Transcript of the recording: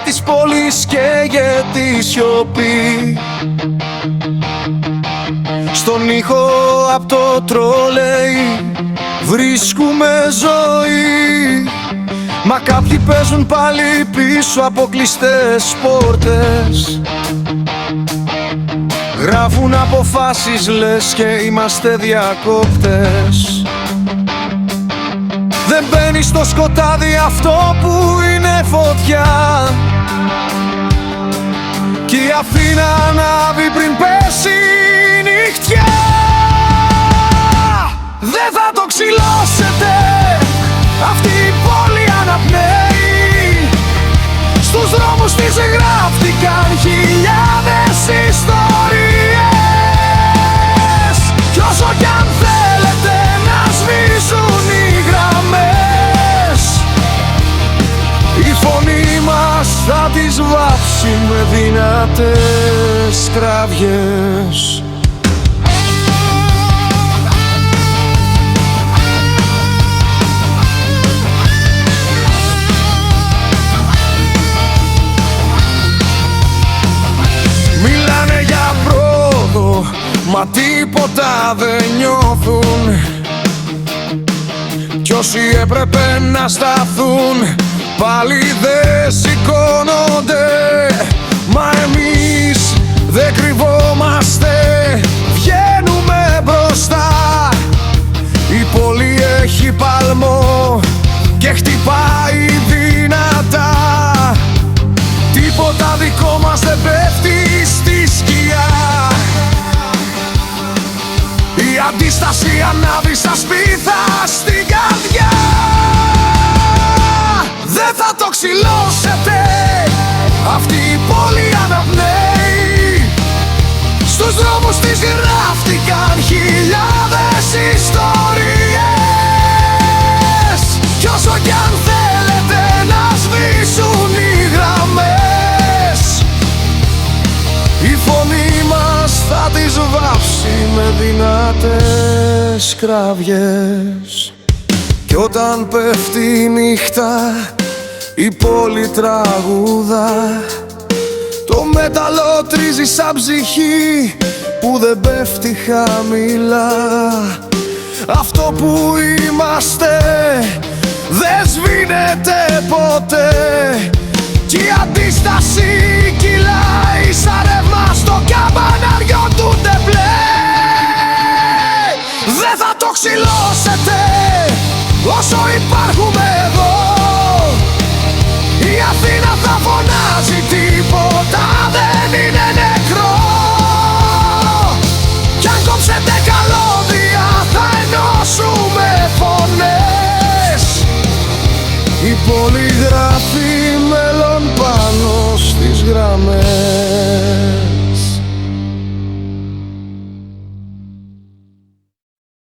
Της πόλης καίγεται η σιωπή. Στον ήχο απ' το τρόλεϊ βρίσκουμε ζωή. Μα κάποιοι παίζουν πάλι πίσω από κλειστές πόρτες. Γράφουν αποφάσεις λες και είμαστε διακόπτες. Δεν μπαίνει στο σκοτάδι αυτό που είναι φωτιά, κι η Αθήνα ανάβει πριν πέσει η νυχτιά. Δεν θα το ξυλώσετε, αυτή η πόλη αναπνέει. Στους δρόμους της γράφτηκαν χιλιάδες ιστορίες. Κι όσο κι αν θέλετε να σβήσουν οι γραμμές, η φωνή μας θα τις βάψει με δυνατές κραυγές. Μιλάνε για πρόοδο, μα τίποτα δεν νιώθουν. Κι όσοι έπρεπε να σταθούν πάλι δεν σηκώνονται. Μα εμείς δεν κρυβόμαστε, βγαίνουμε μπροστά. Η πόλη έχει παλμό και χτυπάει δυνατά. Τίποτα δικό μας δεν πέφτει στη σκιά. Η αντίσταση ανάβει στα σπίθα στην καρδιά. Δεν θα το ξυλώσετε, αυτή η πόλη αναπνέει. Στους δρόμους της γράφτηκαν χιλιάδες ιστορίες. Κι όσο κι αν θέλετε να σβήσουν οι γραμμές, η φωνή μας θα τις βάψει με δυνατές κραυγές. Κι όταν πέφτει η νύχτα η πόλη τραγουδά. Το μέταλλο τρίζει σαν ψυχή που δεν πέφτει χαμηλά. Αυτό που είμαστε δεν σβήνεται ποτέ. Κι η αντίσταση κυλάει σαν ρεύμα στο καμπαναριό του τεμπλέ. Δεν θα το ξυλώσετε όσο υπάρχουμε εδώ. Η Αθήνα θα φωνάζει, τίποτα δεν είναι νεκρό. Κι αν κόψετε καλώδια θα ενώσουμε φωνές. Η πόλη γράφει μέλλον πάνω στις γραμμές.